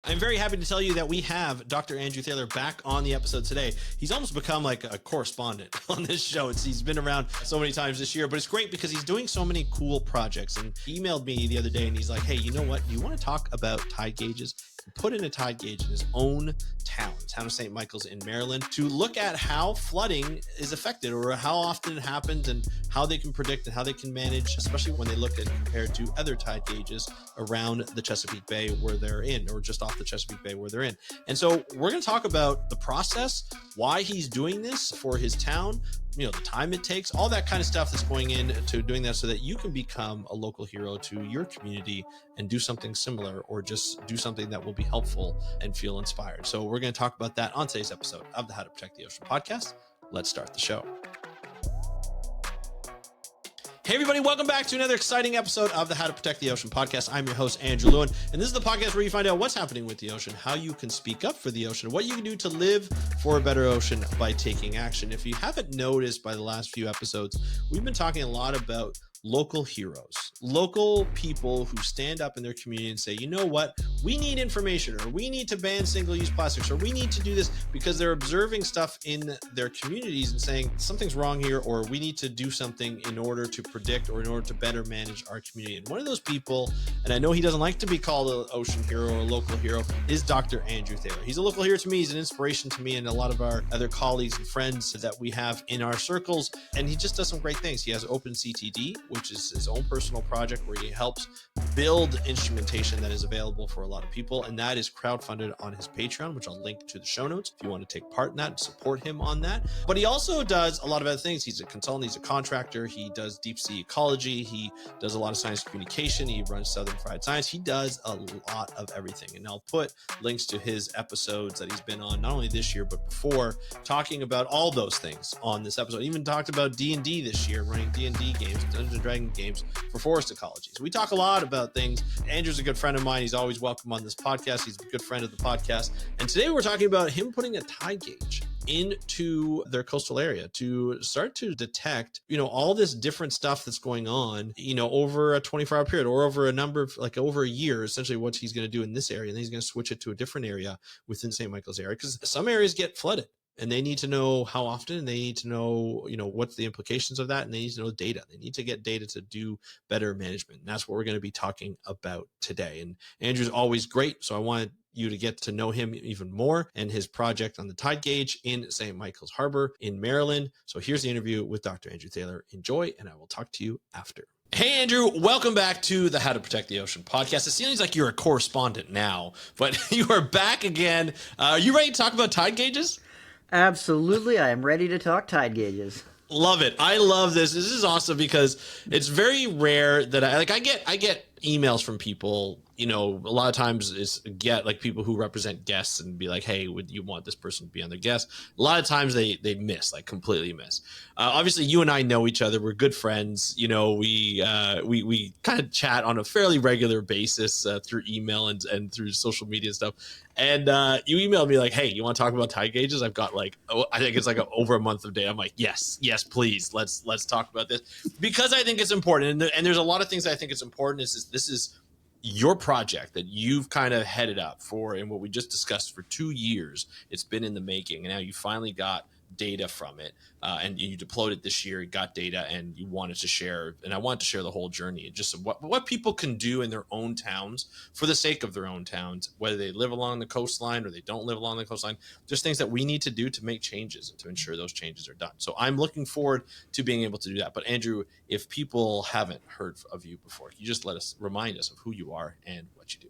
I'm very happy to tell you that we have Dr. Andrew Thaler back on the episode today. He's almost become like a correspondent on this show. He's been around so many times this year, but it's great because he's doing so many cool projects. And he emailed me the other day and he's like, hey, you know what? Do you want to talk about tide gauges? He put in a tide gauge in his own town of St. Michael's in Maryland, to look at how flooding is affected or how often it happens and how they can predict and how they can manage, especially when they look at compared to other tide gauges around the Chesapeake Bay where they're in, or just off the Chesapeake Bay where they're in. And so we're going to talk about the process, why he's doing this for his town, the time it takes, all that kind of stuff that's going into doing that so that you can become a local hero to your community and do something similar, or just do something that will be helpful and feel inspired. So we're going to talk about that on today's episode of the How to Protect the Ocean podcast. Let's start the show. Hey everybody, welcome back to another exciting episode of the How to Protect the Ocean podcast. I'm your host, Andrew Lewin, and this is the podcast where you find out what's happening with the ocean, how you can speak up for the ocean, what you can do to live for a better ocean by taking action. If you haven't noticed by the last few episodes, we've been talking a lot about local heroes, local people who stand up in their community and say, you know what, we need information, or we need to ban single-use plastics, or we need to do this, because they're observing stuff in their communities and saying something's wrong here, or we need to do something in order to predict or in order to better manage our community. And one of those people, and I know he doesn't like to be called an ocean hero or a local hero, is Dr. Andrew Thaler. He's a local hero to me. He's an inspiration to me and a lot of our other colleagues and friends that we have in our circles. And he just does some great things. He has Open CTD, which is his own personal project where he helps build instrumentation that is available for a lot of people. And that is crowdfunded on his Patreon, which I'll link to the show notes if you want to take part in that and support him on that. But he also does a lot of other things. He's a consultant, he's a contractor, he does deep sea ecology, he does a lot of science communication, he runs Southern Fried Science, he does a lot of everything. And I'll put links to his episodes that he's been on, not only this year, but before, talking about all those things on this episode. He even talked about D&D this year, running D&D games, Dungeons & Dragons games for forest ecology. So we talk a lot about things. Andrew's a good friend of mine. He's always welcome on this podcast. He's a good friend of the podcast. And today we're talking about him putting a tide gauge into their coastal area to start to detect, all this different stuff that's going on, over a 24-hour period or over a number of, over a year, essentially what he's going to do in this area. And then he's going to switch it to a different area within St. Michael's area, because some areas get flooded. And they need to know how often, and they need to know, what's the implications of that. And they need to know data. They need to get data to do better management. And that's what we're going to be talking about today. And Andrew's always great. So I wanted you to get to know him even more and his project on the tide gauge in St. Michael's Harbor in Maryland. So here's the interview with Dr. Andrew Thaler. Enjoy, and I will talk to you after. Hey, Andrew, welcome back to the How to Protect the Ocean podcast. It seems like you're a correspondent now, but you are back again. Are you ready to talk about tide gauges? Absolutely. I am ready to talk tide gauges. Love it. I love this. This is awesome because it's very rare that I get emails from people, a lot of times people who represent guests and be like, hey, would you want this person to be on the guest? A lot of times they miss, completely miss. Obviously you and I know each other. We're good friends. We kind of chat on a fairly regular basis through email and through social media and stuff. And you emailed me like, hey, you want to talk about tide gauges? I've got I think it's over a month of data. I'm like, yes, please. Let's talk about this, because I think it's important. And there's a lot of things I think it's important. This is your project that you've kind of headed up for, and what we just discussed for 2 years. It's been in the making, and now you finally got data from it, and you deployed it this year. You got data, and you wanted to share. And I wanted to share the whole journey, just what people can do in their own towns for the sake of their own towns, whether they live along the coastline or they don't live along the coastline. Just things that we need to do to make changes and to ensure those changes are done. So I'm looking forward to being able to do that. But Andrew, if people haven't heard of you before, can you just remind us of who you are and what you do?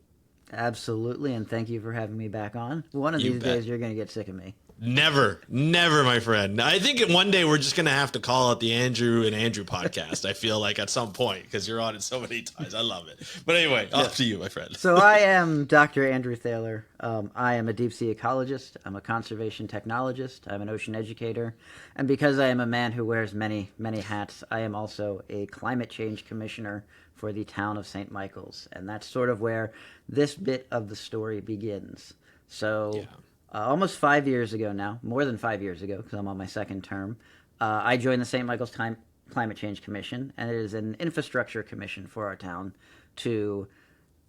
Absolutely, and thank you for having me back on. One of these days, you're going to get sick of me. Never, my friend. I think one day we're just going to have to call it the Andrew and Andrew podcast. I feel like at some point, because you're on it so many times. I love it. But anyway, off to you, my friend. So I am Dr. Andrew Thaler. I am a deep sea ecologist. I'm a conservation technologist. I'm an ocean educator. And because I am a man who wears many, many hats, I am also a climate change commissioner for the town of St. Michael's. And that's sort of where this bit of the story begins. So... yeah. Almost 5 years ago now, more than 5 years ago, because I'm on my second term, I joined the St. Michael's Climate Change Commission, and it is an infrastructure commission for our town to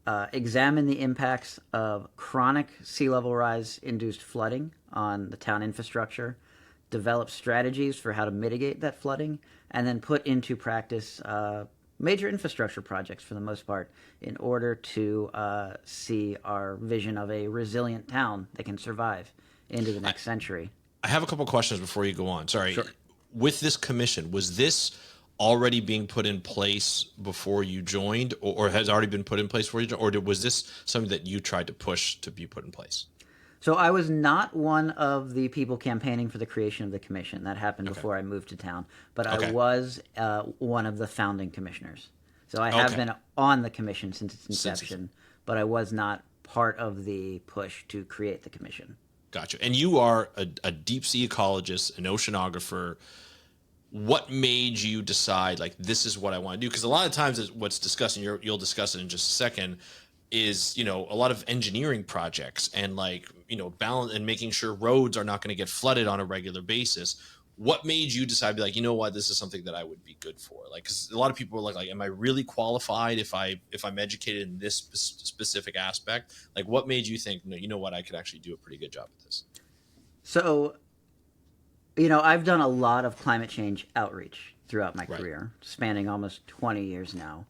examine the impacts of chronic sea level rise induced flooding on the town infrastructure, develop strategies for how to mitigate that flooding, and then put into practice major infrastructure projects for the most part in order to see our vision of a resilient town that can survive into the next century. I have a couple questions before you go on. Sorry. Sure. With this commission, was this already being put in place before you joined, or has already been put in place before you joined, or was this something that you tried to push to be put in place? So I was not one of the people campaigning for the creation of the commission. That happened before I moved to town. But I was one of the founding commissioners. So I have been on the commission since its inception, but I was not part of the push to create the commission. Gotcha. And you are a deep sea ecologist, an oceanographer. What made you decide, like, this is what I want to do? Because a lot of times what's discussed, and you'll discuss it in just a second, is, a lot of engineering projects and, like, balance and making sure roads are not going to get flooded on a regular basis. What made you decide to be like, you know what, this is something that I would be good for? Like, because a lot of people are like, am I really qualified if I'm educated in this specific aspect? Like, what made you think, no, you know what, I could actually do a pretty good job at this? So, I've done a lot of climate change outreach throughout my career, spanning almost 20 years now.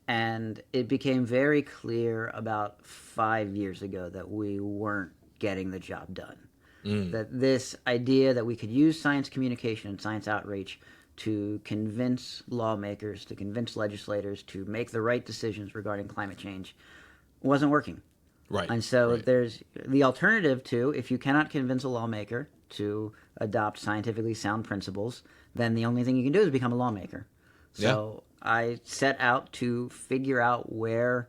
And it became very clear about 5 years ago that we weren't getting the job done. That this idea that we could use science communication and science outreach to convince lawmakers, to convince legislators to make the right decisions regarding climate change wasn't working. Right. And so there's the alternative to, if you cannot convince a lawmaker to adopt scientifically sound principles, then the only thing you can do is become a lawmaker. So I set out to figure out where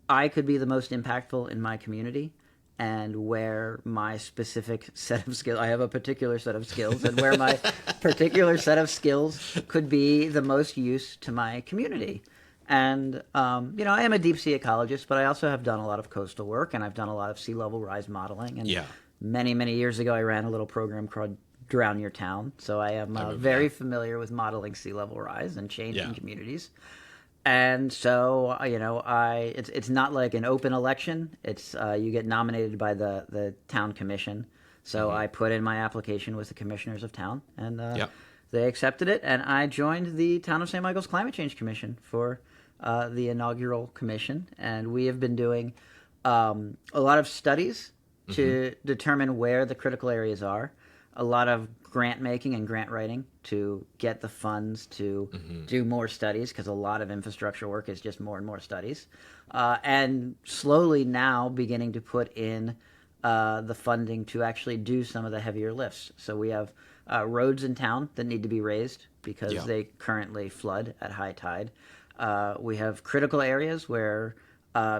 I could be the most impactful in my community and where my specific set of skills, I have a particular set of skills, and where my particular set of skills could be the most use to my community. And, I am a deep sea ecologist, but I also have done a lot of coastal work, and I've done a lot of sea level rise modeling. And many, many years ago, I ran a little program called Drown Your Town. So I am very familiar with modeling sea level rise and change in communities. And so, it's not like an open election. It's you get nominated by the town commission. So I put in my application with the commissioners of town, and they accepted it. And I joined the Town of St. Michael's Climate Change Commission for the inaugural commission. And we have been doing a lot of studies to determine where the critical areas are, a lot of grant making and grant writing to get the funds to do more studies, because a lot of infrastructure work is just more and more studies, and slowly now beginning to put in the funding to actually do some of the heavier lifts. So we have roads in town that need to be raised because they currently flood at high tide. We have critical areas where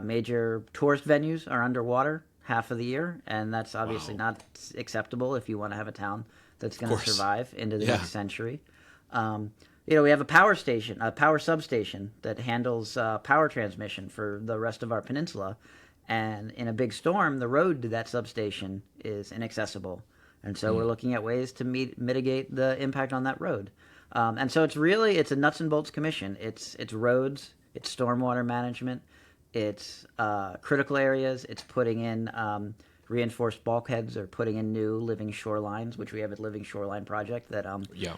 major tourist venues are underwater half of the year, and that's obviously not acceptable if you want to have a town that's going to survive into the next century. We have a power station, a power substation that handles power transmission for the rest of our peninsula, and in a big storm, the road to that substation is inaccessible, and so we're looking at ways to mitigate the impact on that road. And so it's a nuts and bolts commission. It's roads, it's stormwater management, it's critical areas. It's putting in reinforced bulkheads or putting in new living shorelines, which we have a living shoreline project that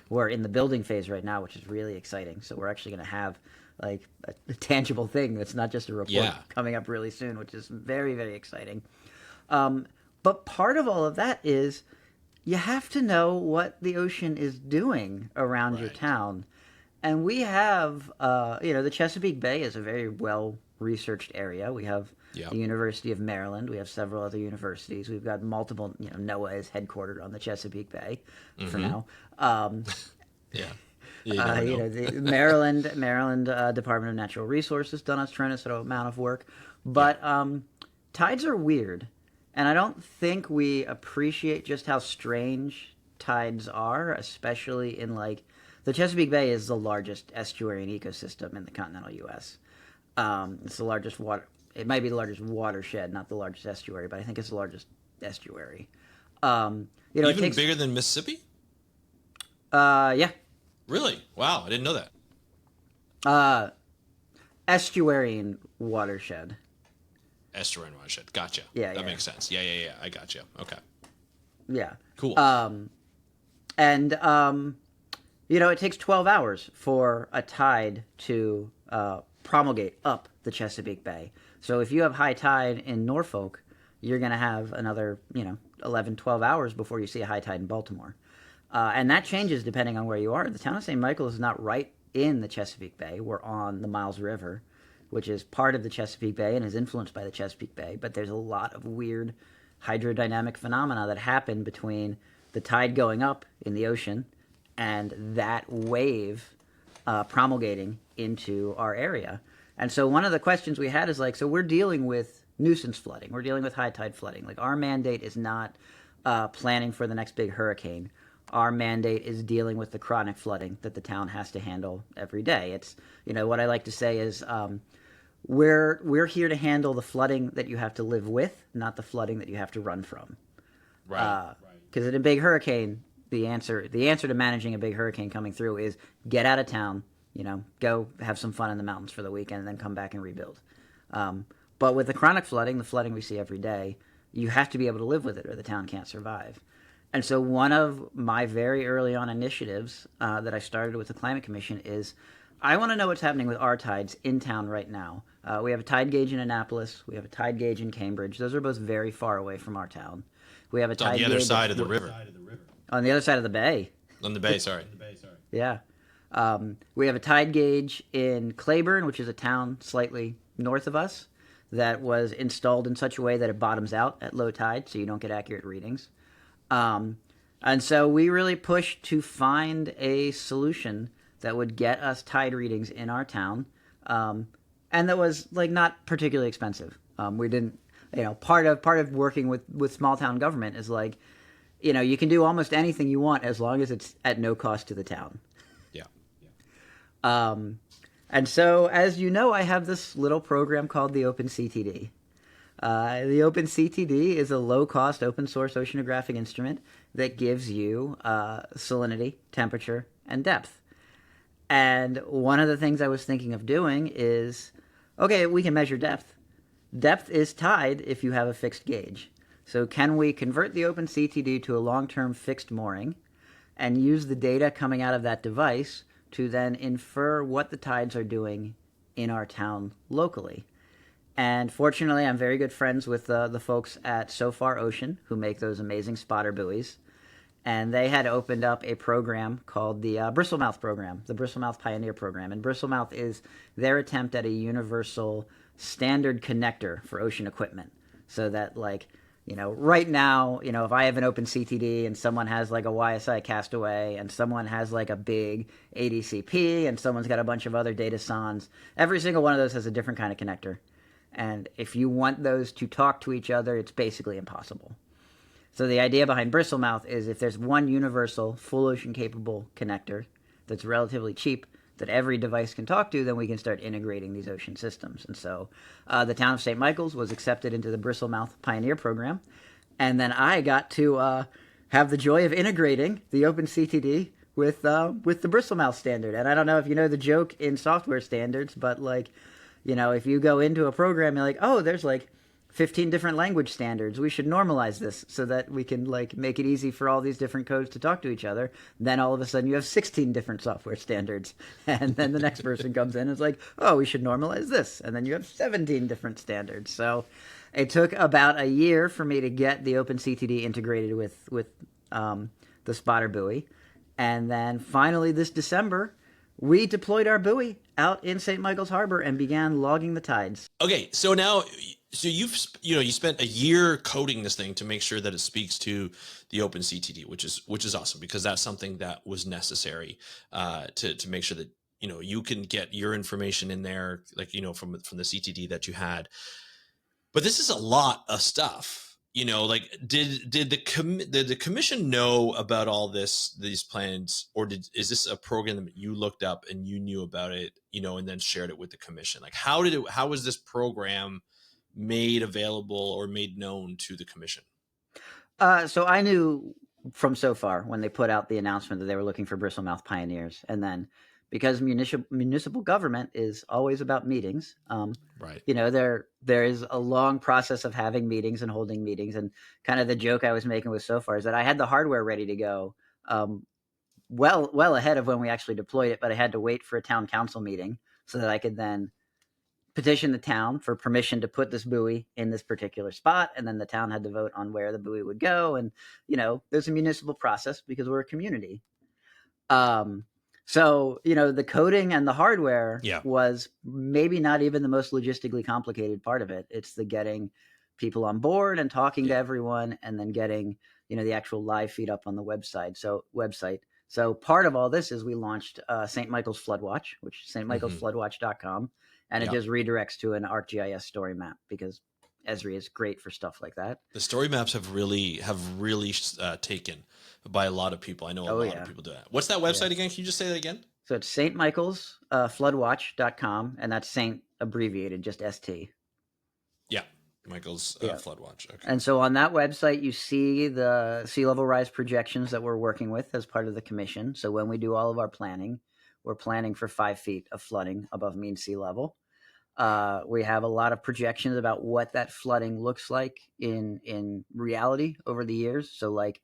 we're in the building phase right now, which is really exciting. So we're actually going to have like a tangible thing that's not just a report coming up really soon, which is very, very exciting. But part of all of that is you have to know what the ocean is doing around your town. And we have, the Chesapeake Bay is a very well-researched area. We have the University of Maryland. We have several other universities. We've got multiple, NOAA is headquartered on the Chesapeake Bay for now. The Maryland Department of Natural Resources done a tremendous amount of work. But tides are weird. And I don't think we appreciate just how strange tides are, especially in the Chesapeake Bay is the largest estuarine ecosystem in the continental U.S. It's the largest it might be the largest watershed, not the largest estuary, but I think it's the largest estuary. Even bigger than Mississippi? Yeah. Really? Wow, I didn't know that. Estuarine watershed. Estuarine watershed. Gotcha. Yeah, That yeah. makes sense. Yeah. I gotcha. Okay. Yeah. Cool. And it takes 12 hours for a tide to promulgate up the Chesapeake Bay. So if you have high tide in Norfolk, you're going to have another, 11, 12 hours before you see a high tide in Baltimore. And that changes depending on where you are. The town of St. Michael is not right in the Chesapeake Bay. We're on the Miles River, which is part of the Chesapeake Bay and is influenced by the Chesapeake Bay. But there's a lot of weird hydrodynamic phenomena that happen between the tide going up in the ocean and that wave promulgating into our area. And so one of the questions we had is so we're dealing with nuisance flooding. We're dealing with high tide flooding. Our mandate is not planning for the next big hurricane. Our mandate is dealing with the chronic flooding that the town has to handle every day. It's, what I like to say is we're here to handle the flooding that you have to live with, not the flooding that you have to run from. Right. Because in a big hurricane, the answer to managing a big hurricane coming through is get out of town, go have some fun in the mountains for the weekend, and then come back and rebuild. But with the chronic flooding, the flooding we see every day, you have to be able to live with it or the town can't survive. And so one of my very early on initiatives that I started with the Climate Commission is I want to know what's happening with our tides in town right now. We have a tide gauge in Annapolis. We have a tide gauge in Cambridge. Those are both very far away from our town. We have a tide on the gauge other side of the river. On the other side of the bay. On the bay, sorry. Yeah. We have a tide gauge in Claiborne, which is a town slightly north of us, that was installed in such a way that it bottoms out at low tide, so you don't get accurate readings. And so we really pushed to find a solution that would get us tide readings in our town, and that was not particularly expensive. We didn't, part of working with small town government is you can do almost anything you want as long as it's at no cost to the town. Yeah. And so, as you know, I have this little program called the Open CTD. The Open CTD is a low-cost open-source oceanographic instrument that gives you salinity, temperature, and depth. And one of the things I was thinking of doing is, okay, we can measure depth. Depth is tide if you have a fixed gauge. So can we convert the Open CTD to a long-term fixed mooring and use the data coming out of that device to then infer what the tides are doing in our town locally? And fortunately, I'm very good friends with the folks at So Far Ocean who make those amazing spotter buoys. And they had opened up a program called the Bristlemouth Program, the Bristlemouth Pioneer Program. And Bristlemouth is their attempt at a universal standard connector for ocean equipment. So that, right now, if I have an Open CTD and someone has a YSI Castaway and someone has a big ADCP and someone's got a bunch of other data sans, every single one of those has a different kind of connector. And if you want those to talk to each other, it's basically impossible. So the idea behind Bristlemouth is if there's one universal, full ocean-capable connector that's relatively cheap that every device can talk to, then we can start integrating these ocean systems. And so the town of St. Michael's was accepted into the Bristlemouth Pioneer Program. And then I got to have the joy of integrating the Open CTD with the Bristlemouth standard. And I don't know if you know the joke in software standards, but if you go into a program, you're oh, there's 15 different language standards. We should normalize this so that we can make it easy for all these different codes to talk to each other. Then all of a sudden you have 16 different software standards. And then the next person comes in and is oh, we should normalize this. And then you have 17 different standards. So it took about a year for me to get the OpenCTD integrated with the spotter buoy. And then finally this December, we deployed our buoy out in St. Michael's Harbor and began logging the tides. Okay, so now, you spent a year coding this thing to make sure that it speaks to the Open CTD, which is awesome because that's something that was necessary to make sure that you can get your information in there, from the CTD that you had. But this is a lot of stuff. Did the commission know about all these plans, or is this a program that you looked up and you knew about it, and then shared it with the commission? How was this program made available or made known to the commission? So I knew from So Far when they put out the announcement that they were looking for Bristlemouth pioneers, and then because municipal government is always about meetings. Right. There is a long process of having meetings and holding meetings, and kind of the joke I was making with so far is that I had the hardware ready to go, well ahead of when we actually deployed it, but I had to wait for a town council meeting so that I could then petition the town for permission to put this buoy in this particular spot, and then the town had to vote on where the buoy would go. And there's a municipal process because we're a community. So the coding and the hardware was maybe not even the most logistically complicated part of it. It's the getting people on board and talking to everyone, and then getting the actual live feed up on the website. So part of all this is we launched St. Michael's Flood Watch, which is stmichaelsfloodwatch.com, and it just redirects to an ArcGIS story map because Esri is great for stuff like that. The story maps have really taken by a lot of people. I know a lot of people do that. What's that website again? Can you just say that again? So it's St. Michael's floodwatch.com, and that's Saint abbreviated, just ST. Yeah. Michael's Flood Watch. Okay. And so on that website, you see the sea level rise projections that we're working with as part of the commission. So when we do all of our planning, we're planning for 5 feet of flooding above mean sea level. We have a lot of projections about what that flooding looks like in reality over the years. So like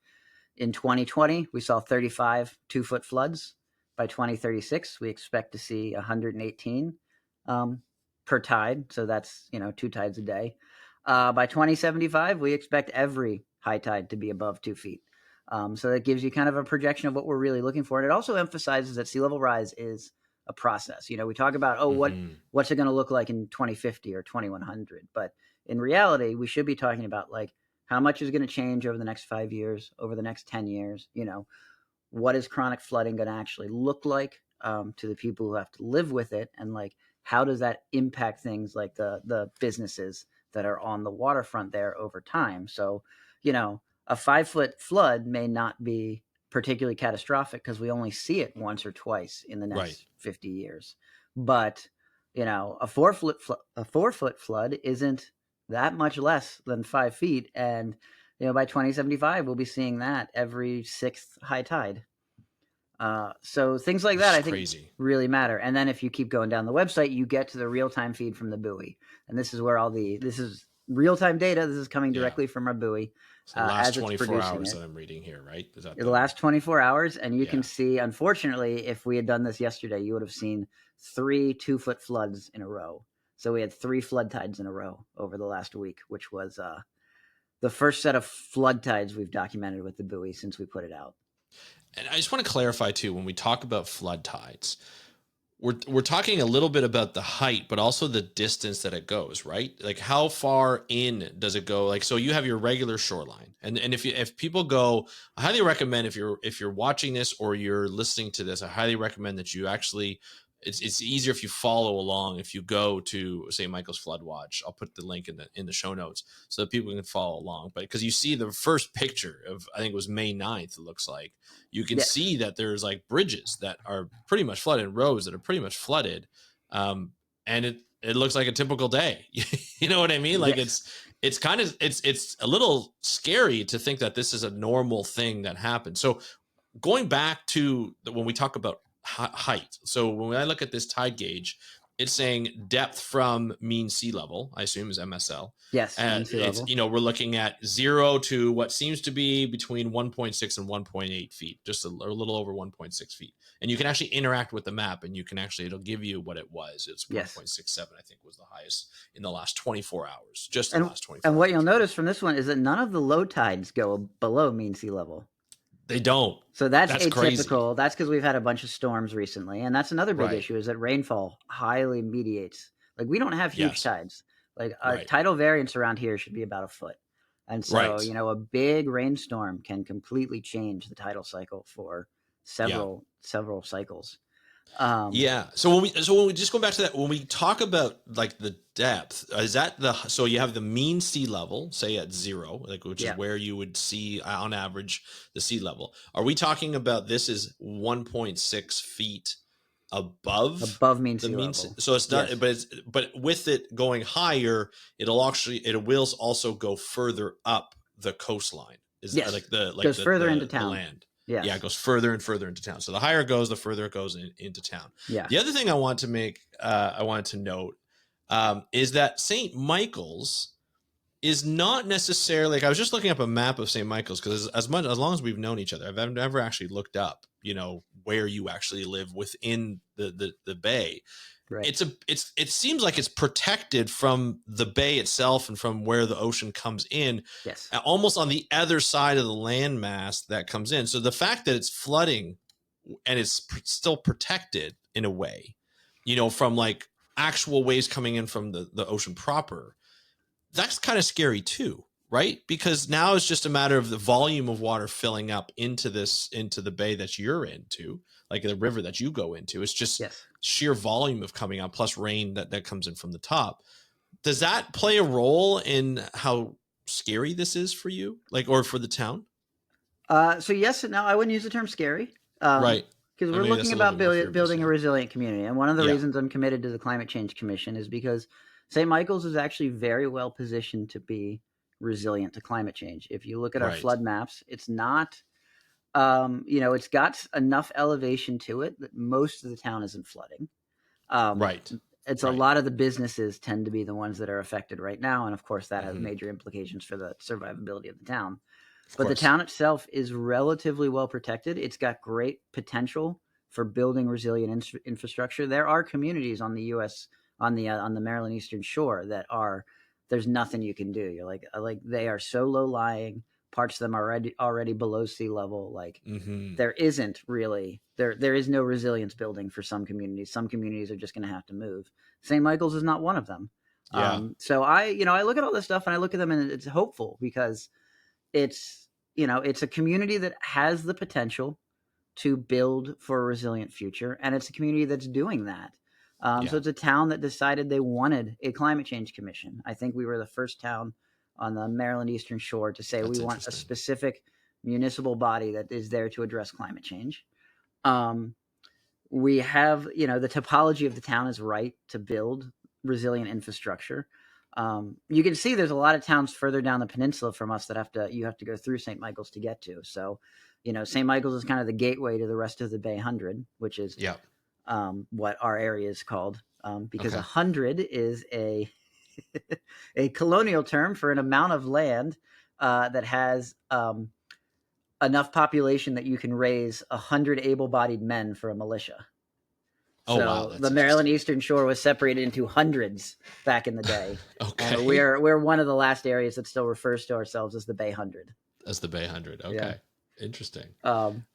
in 2020, we saw 35 2-foot floods. By 2036, we expect to see 118 per tide. So that's 2 tides a day. By 2075, we expect every high tide to be above 2 feet. So that gives you kind of a projection of what we're really looking for. And it also emphasizes that sea level rise is a process. We talk about, what's it going to look like in 2050 or 2100? But in reality, we should be talking about like how much is going to change over the next 5 years, over the next 10 years. What is chronic flooding going to actually look like to the people who have to live with it? And like, how does that impact things like the businesses that are on the waterfront there over time? So, a 5-foot flood may not be particularly catastrophic because we only see it once or twice in the next 50 years. But, a 4-foot flood isn't that much less than 5 feet. And, by 2075, we'll be seeing that every 6th high tide. So things like that, I think, really matter. And then if you keep going down the website, you get to the real-time feed from the buoy. And this is where this is real-time data. This is coming directly from our buoy. So the last 24 hours that I'm reading here, right? Is that the last 24 hours. And you can see, unfortunately, if we had done this yesterday, you would have seen 3 2-foot floods in a row. So we had 3 flood tides in a row over the last week, which was the first set of flood tides we've documented with the buoy since we put it out. And I just want to clarify too, when we talk about flood tides, we're talking a little bit about the height, but also the distance that it goes, right? Like how far in does it go? Like, so you have your regular shoreline, and if people go, I highly recommend if you're watching this or you're listening to this, I highly recommend that you actually. It's easier if you follow along. If you go to St. Michael's Flood Watch, I'll put the link in the show notes so that people can follow along. But because you see the first picture of, I think it was May 9th, it looks like you can see that there's like bridges that are pretty much flooded, roads that are pretty much flooded, and it looks like a typical day. You know what I mean? Like it's a little scary to think that this is a normal thing that happens. So going back to when we talk about height. So when I look at this tide gauge, it's saying depth from mean sea level, I assume is MSL. Yes. And it's, we're looking at 0 to what seems to be between 1.6 and 1.8 feet, just a little over 1.6 feet. And you can actually interact with the map and it'll give you what it was. It's 1.67, I think was the highest in the last 24 hours, just the last 24 hours. And what you'll notice from this one is that none of the low tides go below mean sea level. They don't. So that's atypical. Crazy. That's because we've had a bunch of storms recently. And that's another big issue is that rainfall highly mediates. Like we don't have huge tides. Like our tidal variance around here should be about a foot. And so, a big rainstorm can completely change the tidal cycle for several cycles. So when we just go back to that, when we talk about like the depth, is that so you have the mean sea level, say at 0, like which is where you would see on average the sea level. Are we talking about this is 1.6 feet above mean sea level? So it's not, but with it going higher, it will also go further up the coastline. Is like goes further into the town. land. Yes. Yeah, it goes further and further into town. So the higher it goes, the further it goes into town. Yeah. The other thing I wanted to note is that St. Michael's is not necessarily, like, I was just looking up a map of St. Michael's, because as long as we've known each other, I've never actually looked up, where you actually live within the bay. Right. It seems like it's protected from the bay itself and from where the ocean comes in. Yes. Almost on the other side of the landmass that comes in. So the fact that it's flooding and it's still protected in a way, from like actual waves coming in from the ocean proper, that's kind of scary too, right? Because now it's just a matter of the volume of water filling up into the bay that you're into, like the river that you go into. It's just sheer volume of coming up, plus rain that comes in from the top. Does that play a role in how scary this is for you, like, or for the town? So yes and no. I wouldn't use the term scary. Right. Because we're looking about building a resilient community. And one of the reasons I'm committed to the Climate Change Commission is because St. Michael's is actually very well positioned to be resilient to climate change. If you look at our flood maps, it's not, it's got enough elevation to it that most of the town isn't flooding. It's a lot of the businesses tend to be the ones that are affected right now. And of course, that has major implications for the survivability of the town. But the town itself is relatively well protected. It's got great potential for building resilient infrastructure. There are communities on the U.S. on the Maryland Eastern Shore that there's nothing you can do. You're like they are so low lying. Parts of them are already below sea level. Like there isn't really there is no resilience building for some communities. Some communities are just going to have to move. St. Michael's is not one of them. So I look at all this stuff and I look at them and it's hopeful because it's a community that has the potential to build for a resilient future, and it's a community that's doing that. So it's a town that decided they wanted a climate change commission. I think we were the first town on the Maryland Eastern Shore to say we want a specific municipal body that is there to address climate change. We have, the topology of the town is right to build resilient infrastructure. You can see there's a lot of towns further down the peninsula from us that you have to go through St. Michael's to get to. So, St. Michael's is kind of the gateway to the rest of the Bay 100, which is what our area is called, because 100 is a a colonial term for an amount of land that has enough population that you can raise 100 able-bodied men for a militia. So the Maryland Eastern Shore was separated into hundreds back in the day. And we're one of the last areas that still refers to ourselves as the Bay 100. As the Bay 100. Okay. Yeah. Interesting.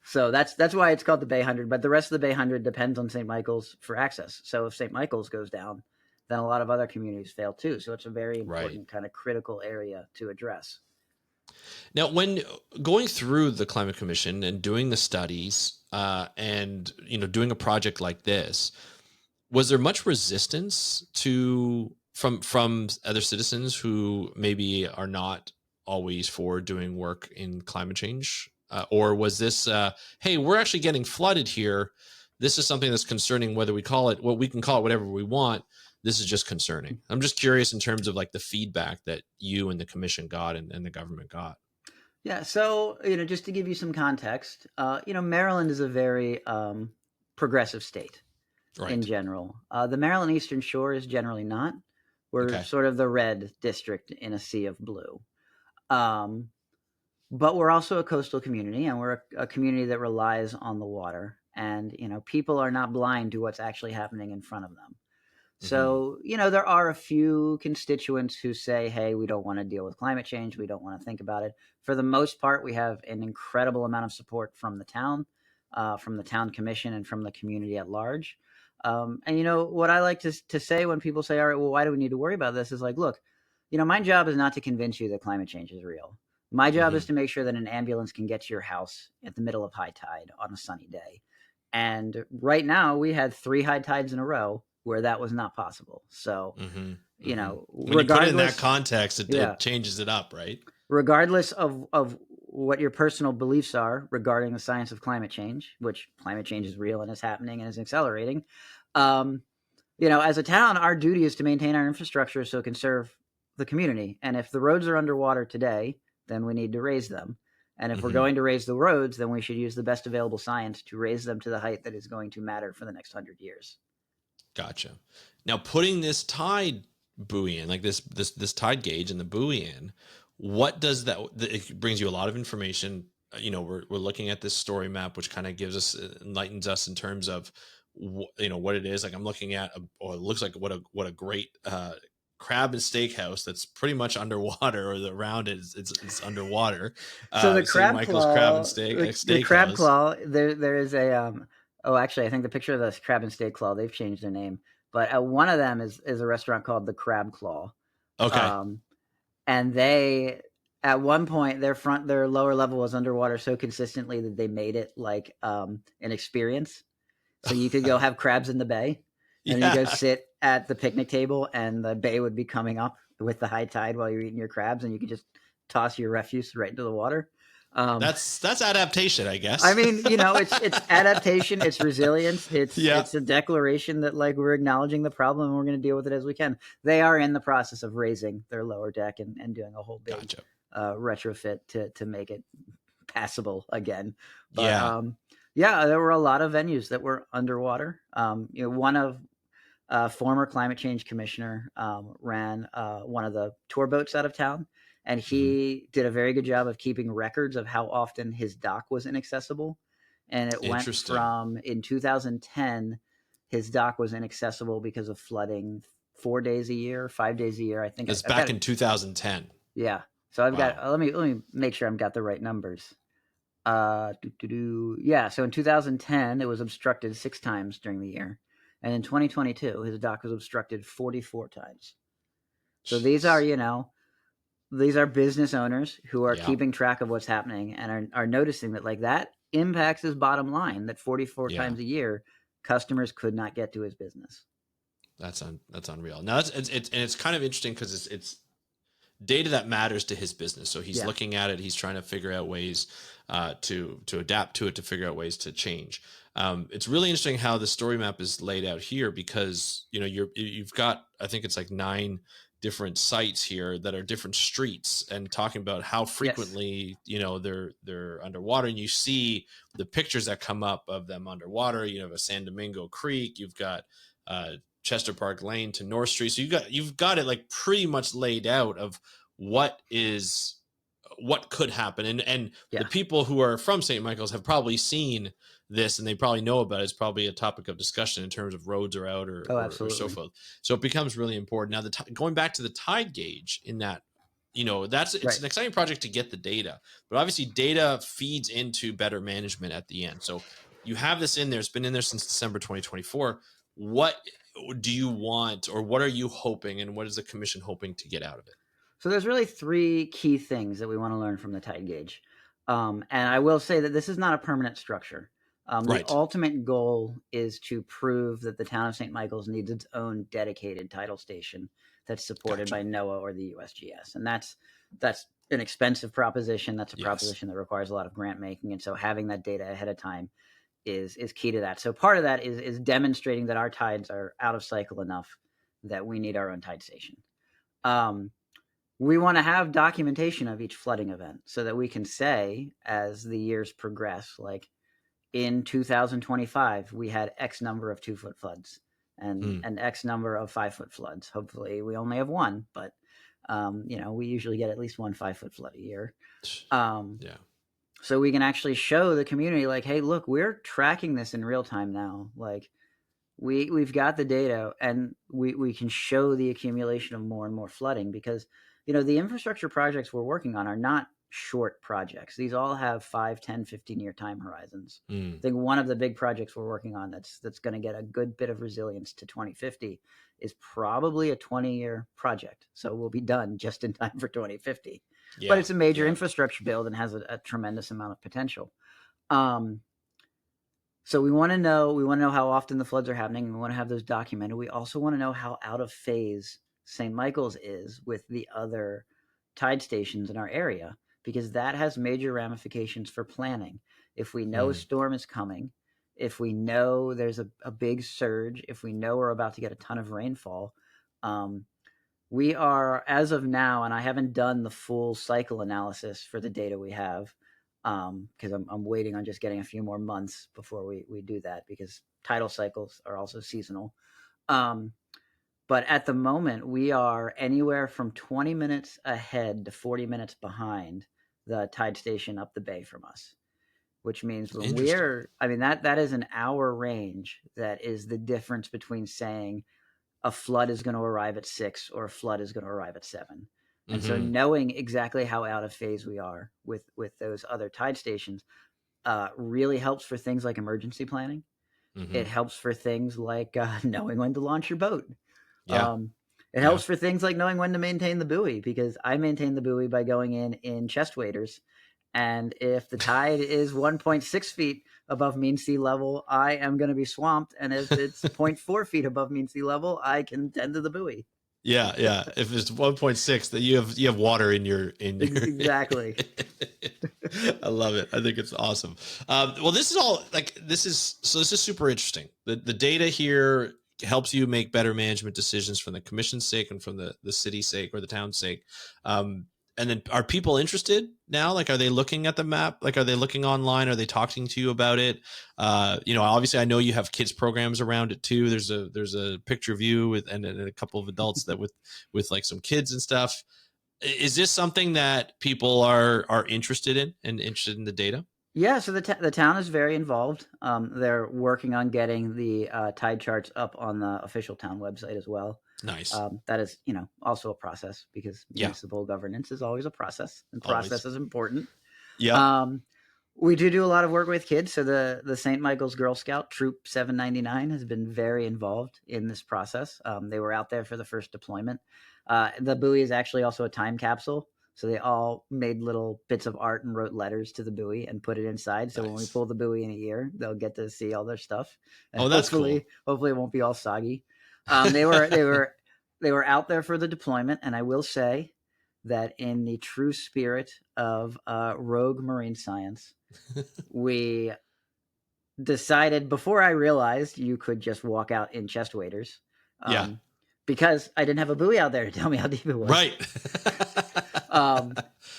So that's why it's called the Bay 100. But the rest of the Bay 100 depends on St. Michael's for access. So if St. Michael's goes down, then a lot of other communities fail too. So it's a very important kind of critical area to address. Now, when going through the Climate Commission and doing the studies and doing a project like this, was there much resistance from other citizens who maybe are not always for doing work in climate change? Or was this, hey, we're actually getting flooded here. This is something that's concerning, whether we call it, we can call it whatever we want. This is just concerning. I'm just curious in terms of like the feedback that you and the commission got and the government got. Yeah. So, just to give you some context, Maryland is a very progressive state in general. The Maryland Eastern Shore is generally not. We're sort of the red district in a sea of blue. But we're also a coastal community, and we're a community that relies on the water. And, people are not blind to what's actually happening in front of them. So, there are a few constituents who say, hey, we don't want to deal with climate change. We don't want to think about it. For the most part, we have an incredible amount of support from the town commission, and from the community at large. And, what I like to say when people say, all right, well, why do we need to worry about this is like, look, my job is not to convince you that climate change is real. My job is to make sure that an ambulance can get to your house at the middle of high tide on a sunny day. And right now we had 3 high tides in a row where that was not possible. So, when regardless, you put it in that context, it changes it up, right? Regardless of what your personal beliefs are regarding the science of climate change, which climate change is real and is happening and is accelerating, as a town, our duty is to maintain our infrastructure so it can serve the community. And if the roads are underwater today, then we need to raise them. And if we're Mhm. going to raise the roads, then we should use the best available science to raise them to the height that is going to matter for the next 100 years. Gotcha. Now, putting this tide buoy in, like this tide gauge and the buoy in, what does that? It brings you a lot of information. We're looking at this story map, which kind of gives us, enlightens us in terms of what it is. Like I'm looking at, or it looks like what a great crab and steakhouse that's pretty much underwater, or around it it's underwater. So the St. crab Michael's Crab and claw, Steak the crab Steakhouse. claw, there is a oh, actually, I think the picture of the crab and steak claw, they've changed their name, but one of them is a restaurant called the Crab Claw. Okay. Um, and they, at one point, their lower level was underwater so consistently that they made it like an experience. So you could go have crabs in the bay, and then you go Yeah. sit at the picnic table, and the bay would be coming up with the high tide while you're eating your crabs, and you could just toss your refuse right into the water. That's adaptation, I I guess. mean, it's adaptation, it's resilience, Yeah. it's a declaration that like we're acknowledging the problem and we're going to deal with it as we can. They are in the process of raising their lower deck and doing a whole big Gotcha. retrofit to make it passable again. But Yeah. yeah, there were a lot of venues that were underwater. One of former climate change commissioner ran one of the tour boats out of town, and Mhm. he did a very good job of keeping records of how often his dock was inaccessible. And it went Interesting. from, in 2010, his dock was inaccessible because of flooding 4 days a year, 5 days a year. I think It's I've got back it. in 2010. Yeah. So I've got, Wow. let me make sure I've got the right numbers. Yeah. So in 2010, it was obstructed 6 times during the year. And in 2022, his dock was obstructed 44 times. So Jeez. these are business owners who are Yeah. keeping track of what's happening and are noticing that like that impacts his bottom line, that 44 Yeah. times a year customers could not get to his business. That's unreal. Now it's kind of interesting because it's data that matters to his business. So he's Yeah. looking at it. He's trying to figure out ways to adapt to it, to figure out ways to change. It's really interesting how the story map is laid out here because you've got, I think it's like 9 different sites here that are different streets and talking about how Yes. frequently they're underwater, and you see the pictures that come up of them underwater. You have a San Domingo Creek, you've got uh, Chester Park Lane to North Street. So you've got it like pretty much laid out of what could happen, and the Yeah. people who are from St. Michael's have probably seen this and they probably know about it. It's probably a topic of discussion in terms of roads are out or Oh, so absolutely. forth. So it becomes really important. Now, going back to the tide gauge, in that it's Right. an exciting project to get the data, but obviously data feeds into better management at the end. So you have this in there. It's been in there since December 2024. What do you want, or what are you hoping, and what is the commission hoping to get out of it? So there's really 3 key things that we want to learn from the tide gauge. And I will say that this is not a permanent structure. The Right. ultimate goal is to prove that the town of St. Michael's needs its own dedicated tidal station that's supported Gotcha. by NOAA or the USGS. And that's an expensive proposition. That's a Yes. proposition that requires a lot of grant making. And so having that data ahead of time is key to that. So part of that is demonstrating that our tides are out of cycle enough that we need our own tide station. Um, we want to have documentation of each flooding event so that we can say, as the years progress, like in 2025 we had X number of 2-foot floods and Hmm. an X number of 5-foot floods. Hopefully we only have one, but we usually get at least one 5-foot flood a year. um, Yeah. so we can actually show the community like, hey, look, we're tracking this in real time now. Like we've got the data, and we can show the accumulation of more and more flooding, because the infrastructure projects we're working on are not short projects. These all have 5, 10, 15-year time horizons. I Hmm. think one of the big projects we're working on that's going to get a good bit of resilience to 2050 is probably a 20-year project, so we'll be done just in time for 2050. But Yeah. it's a major Yeah. infrastructure build and has a tremendous amount of potential. Um, so we want to know how often the floods are happening, and we want to have those documented. We also want to know how out of phase St. Michael's is with the other tide stations in our area, because that has major ramifications for planning. If we know a Hmm. storm is coming, if we know there's a big surge, if we know we're about to get a ton of rainfall, um, we are, as of now, and I haven't done the full cycle analysis for the data we have, because I'm waiting on just getting a few more months before we do that, because tidal cycles are also seasonal. But at the moment, we are anywhere from 20 minutes ahead to 40 minutes behind the tide station up the bay from us, which means when that is an hour range. That is the difference between saying a flood is going to arrive at 6 or a flood is going to arrive at 7. And so knowing exactly how out of phase we are with those other tide stations really helps for things like emergency planning. It helps for things like knowing when to launch your boat. Yeah. It helps for things like knowing when to maintain the buoy, because I maintain the buoy by going in chest waders. And if the tide is 1.6 feet above mean sea level, I am going to be swamped. And if it's 0.4 feet above mean sea level, I can tend to the buoy. Yeah. Yeah. If it's 1.6, that you have water in your Exactly. I love it. I think it's awesome. Well, this is super interesting. The data here helps you make better management decisions from the commission's sake and from the city's sake or the town's sake. And then are people interested now? Like, are they looking at the map? Like, are they looking online? Are they talking to you about it? Obviously I know you have kids programs around it too. There's a picture of you and a couple of adults that with like some kids and stuff. Is this something that people are interested in and interested in the data? Yeah, so the town is very involved. They're working on getting the tide charts up on the official town website as well. Nice. That is, also a process, because municipal governance is always a process, and process is important. Yeah. We do a lot of work with kids. So the St. Michael's Girl Scout Troop 799 has been very involved in this process. They were out there for the first deployment. The buoy is actually also a time capsule. So they all made little bits of art and wrote letters to the buoy and put it inside. So when we pull the buoy in a year, they'll get to see all their stuff. And that's cool. Hopefully it won't be all soggy. They were out there for the deployment, and I will say that in the true spirit of rogue marine science, we decided, before I realized you could just walk out in chest waders, because I didn't have a buoy out there to tell me how deep it was. Right.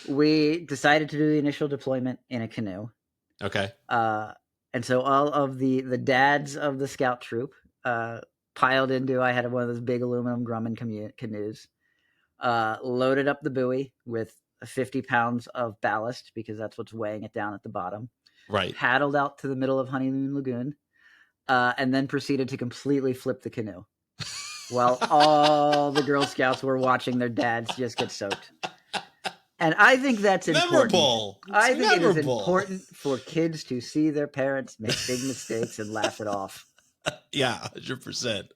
We decided to do the initial deployment in a canoe. Okay. And so all of the dads of the scout troop piled into, I had one of those big aluminum Grumman canoes, loaded up the buoy with 50 pounds of ballast, because that's what's weighing it down at the bottom. Right. Paddled out to the middle of Honeymoon Lagoon, and then proceeded to completely flip the canoe while all the Girl Scouts were watching their dads just get soaked. And I think that's important. It is important for kids to see their parents make big mistakes and laugh it off. Yeah, 100%.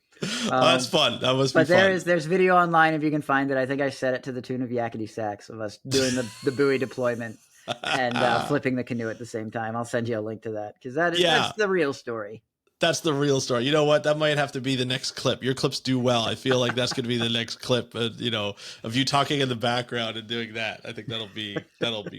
That's fun. That must be fun. But there's video online if you can find it. I think I set it to the tune of yakety sax of us doing the buoy deployment and flipping the canoe at the same time. I'll send you a link to that, because that's the real story. That's the real story. You know what? That might have to be the next clip. Your clips do well. I feel like that's going to be the next clip, of you talking in the background and doing that. I think that'll be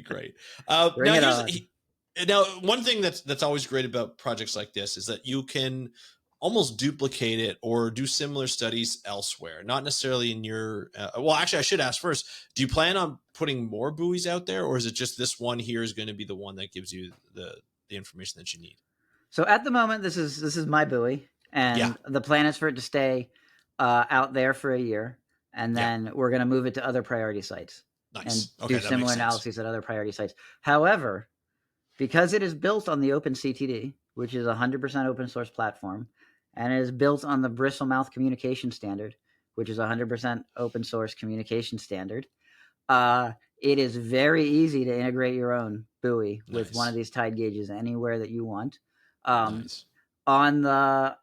great. Now, one thing that's always great about projects like this is that you can almost duplicate it or do similar studies elsewhere, not necessarily in your, well, actually I should ask first, do you plan on putting more buoys out there, or is it just this one here is going to be the one that gives you the information that you need? So at the moment, this is my buoy, and the plan is for it to stay out there for a year, and then we're going to move it to other priority sites and do similar analyses at other priority sites. However, because it is built on the OpenCTD, which is a 100% open source platform, and it is built on the Bristlemouth Communication Standard, which is a 100% open source communication standard, it is very easy to integrate your own buoy with one of these tide gauges anywhere that you want. On the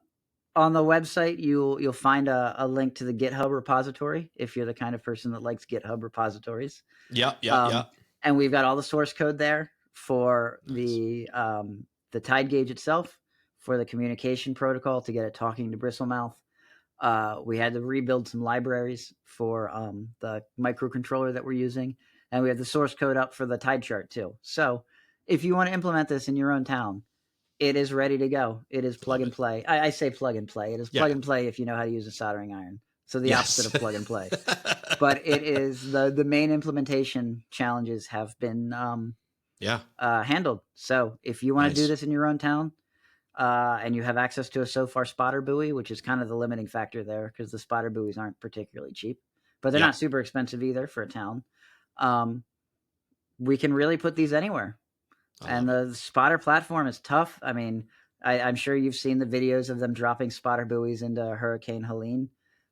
website, you'll find a link to the GitHub repository if you're the kind of person that likes GitHub repositories. And we've got all the source code there for the tide gauge itself, for the communication protocol to get it talking to Bristlemouth. We had to rebuild some libraries for the microcontroller that we're using, and we have the source code up for the tide chart too. So if you want to implement this in your own town, it is ready to go. It is plug and play. I say plug and play. It is plug and play if you know how to use a soldering iron. So the opposite of plug and play. But it is the main implementation challenges have been Yeah. handled. So if you want to do Nice. this in your own town, and you have access to a SOFAR spotter buoy, which is kind of the limiting factor there because the spotter buoys aren't particularly cheap, but they're Yeah. not super expensive either for a town. We can really put these anywhere. I And love it. the spotter platform is tough. I mean, I'm sure you've seen the videos of them dropping spotter buoys into Hurricane Helene.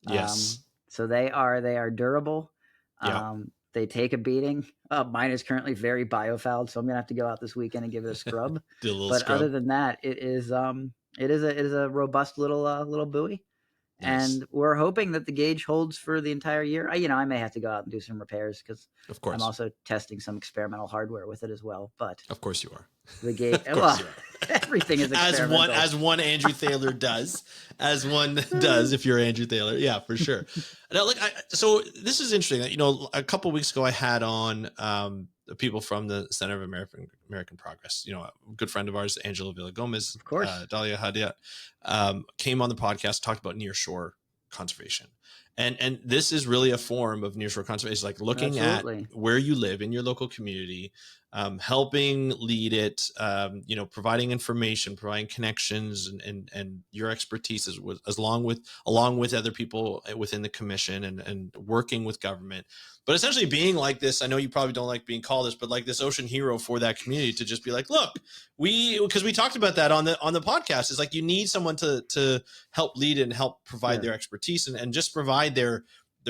Yes. So they are durable. Yeah. They take a beating. Mine is currently very biofouled, so I'm gonna have to go out this weekend and give it a scrub. Do a little But other scrub. than that, it is a robust little buoy. Nice. And we're hoping that the gauge holds for the entire year. I may have to go out and do some repairs because Of I'm course. also testing some experimental hardware with it as well. But Of course you are. the gauge, Of course well, you are. everything is As experimental. one Andrew Thaler does, as one does if you're Andrew Thaler. Yeah, for sure. Now, so this is interesting that, a couple of weeks ago I had on the people from the Center of American Progress, a good friend of ours, Angela Villagomez, Of course. Dalia Hadia, came on the podcast, talked about nearshore conservation. And this is really a form of nearshore conservation, like looking Absolutely. at where you live in your local community, helping lead it, providing information, providing connections, and your expertise along with other people within the commission and working with government. But essentially being like this, I know you probably don't like being called this, but like this ocean hero for that community, to just be like, look, because we talked about that on the podcast, is like you need someone to help lead and help provide their expertise and just provide their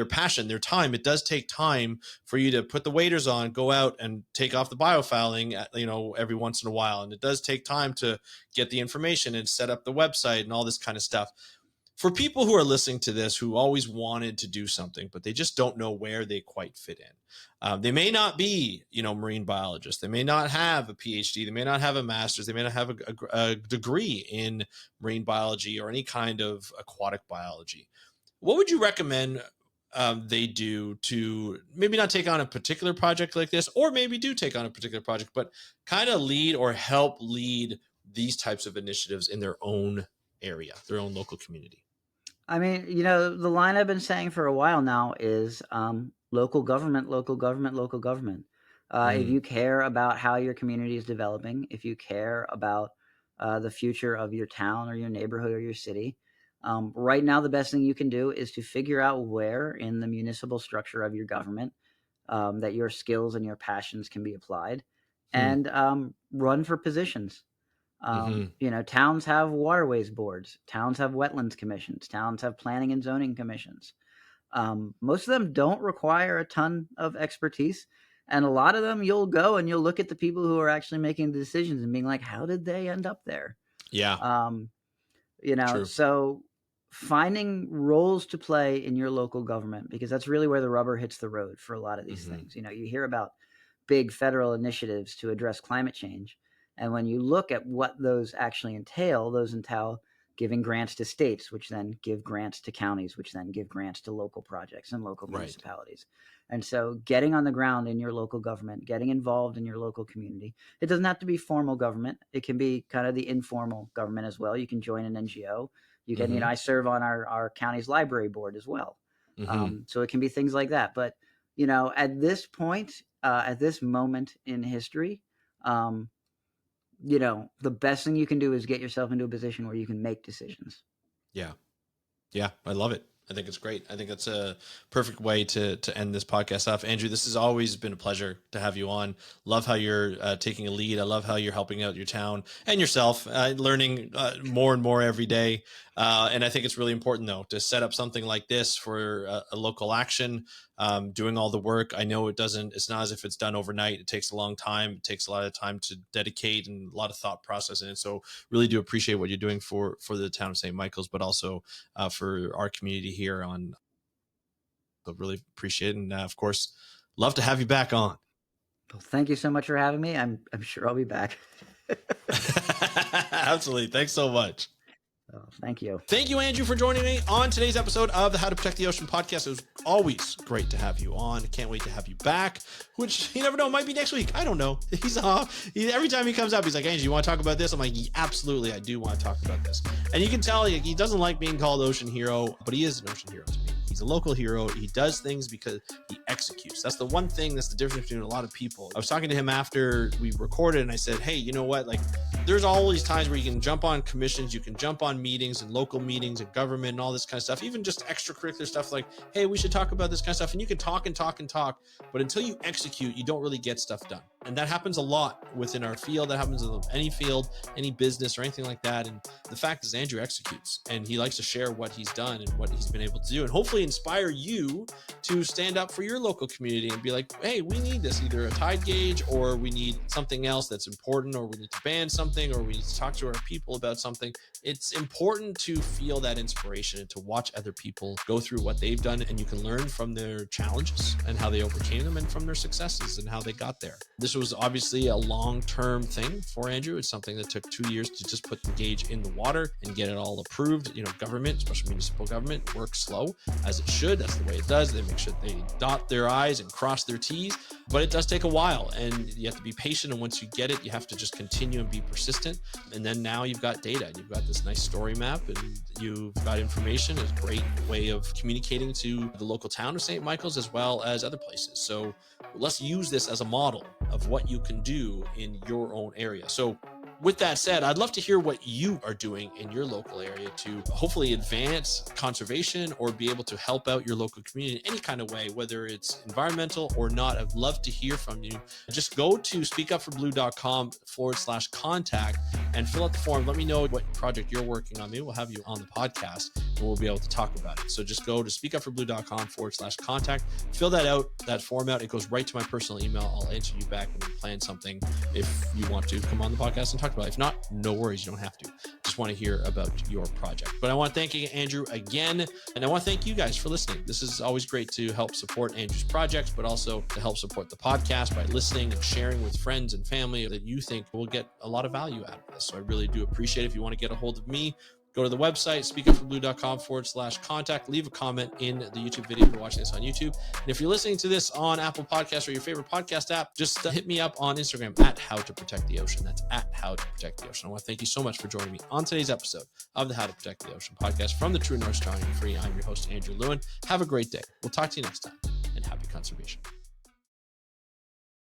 passion, their time. It does take time for you to put the waders on, go out and take off the biofouling, every once in a while. And it does take time to get the information and set up the website and all this kind of stuff. For people who are listening to this, who always wanted to do something, but they just don't know where they quite fit in. They may not be, marine biologists. They may not have a PhD. They may not have a master's. They may not have a degree in marine biology or any kind of aquatic biology. What would you recommend they do to maybe not take on a particular project like this, or maybe do take on a particular project, but kind of lead or help lead these types of initiatives in their own area, their own local community? I mean, the line I've been saying for a while now is local government, local government, local government. If you care about how your community is developing, if you care about the future of your town or your neighborhood or your city, right now the best thing you can do is to figure out where in the municipal structure of your government that your skills and your passions can be applied, and run for positions. Towns have waterways boards, towns have wetlands commissions, towns have planning and zoning commissions. Most of them don't require a ton of expertise. And a lot of them, you'll go and you'll look at the people who are actually making the decisions and being like, how did they end up there? Yeah. True. So finding roles to play in your local government, because that's really where the rubber hits the road for a lot of these things. You hear about big federal initiatives to address climate change. And when you look at what those actually entail, those entail giving grants to states, which then give grants to counties, which then give grants to local projects and local municipalities. And so getting on the ground in your local government, getting involved in your local community, it doesn't have to be formal government. It can be kind of the informal government as well. You can join an NGO. You can, I serve on our county's library board as well. So it can be things like that. But, at this point, at this moment in history, the best thing you can do is get yourself into a position where you can make decisions. Yeah. I love it. I think it's great. I think that's a perfect way to end this podcast off. Andrew, this has always been a pleasure to have you on. Love how you're taking a lead. I love how you're helping out your town and yourself, learning more and more every day. And I think it's really important, though, to set up something like this for a local action, doing all the work. I know it's not as if it's done overnight. It takes a long time. It takes a lot of time to dedicate and a lot of thought process in it. So really do appreciate what you're doing for the town of St. Michael's, but also for our community here on. So really appreciate it. And of course, love to have you back on. Well, thank you so much for having me. I'm sure I'll be back. Absolutely. Thanks so much. Oh, thank you. Thank you, Andrew, for joining me on today's episode of the How to Protect the Ocean podcast. It was always great to have you on. Can't wait to have you back, which you never know, might be next week. I don't know. Every time he comes up, he's like, Andrew, you want to talk about this? I'm like, absolutely, I do want to talk about this. And you can tell he doesn't like being called Ocean Hero, but he is an ocean hero to me. He's a local hero. He does things because he executes. That's the one thing that's the difference between a lot of people. I was talking to him after we recorded and I said, hey, you know what? Like, there's all these times where you can jump on commissions, you can jump on meetings and local meetings and government and all this kind of stuff, even just extracurricular stuff like, hey, we should talk about this kind of stuff. And you can talk and talk and talk, but until you execute, you don't really get stuff done. And that happens a lot within our field. That happens in any field, any business or anything like that. And the fact is Andrew executes and he likes to share what he's done and what he's been able to do and hopefully inspire you to stand up for your local community and be like, hey, we need this, either a tide gauge or we need something else that's important, or we need to ban something, or we need to talk to our people about something. It's important to feel that inspiration and to watch other people go through what they've done, and you can learn from their challenges and how they overcame them and from their successes and how they got there. This was obviously a long-term thing for Andrew. It's something that took 2 years to just put the gauge in the water and get it all approved. You know, government, especially municipal government, works slow as it should. That's the way it does. They make sure they dot their I's and cross their T's, but it does take a while and you have to be patient. And once you get it, you have to just continue and be persistent. And then now you've got data and you've got this nice story map and you've got information. It's a great way of communicating to the local town of St. Michael's as well as other places. So let's use this as a model of what you can do in your own area. So with that said, I'd love to hear what you are doing in your local area to hopefully advance conservation or be able to help out your local community in any kind of way, whether it's environmental or not. I'd love to hear from you. Just go to speakupforblue.com/contact and fill out the form. Let me know what project you're working on. Maybe we'll have you on the podcast and we'll be able to talk about it. So just go to speakupforblue.com/contact, fill that out, that form out. It goes right to my personal email. I'll answer you back and we'll plan something if you want to come on the podcast and talk about it. If not, no worries, you don't have to. Just want to hear about your project. But I want to thank Andrew again, and I want to thank you guys for listening. This is always great to help support Andrew's projects, but also to help support the podcast by listening and sharing with friends and family that you think will get a lot of value out of this. So I really do appreciate it. If you want to get a hold of me, go to the website, speakupforblue.com/contact. Leave a comment in the YouTube video if you're watching this on YouTube. And if you're listening to this on Apple Podcasts or your favorite podcast app, just hit me up on Instagram at How to Protect the Ocean. That's at How to Protect the Ocean. I want to thank you so much for joining me on today's episode of the How to Protect the Ocean podcast from the True North Strong and Free. I'm your host, Andrew Lewin. Have a great day. We'll talk to you next time, and happy conservation.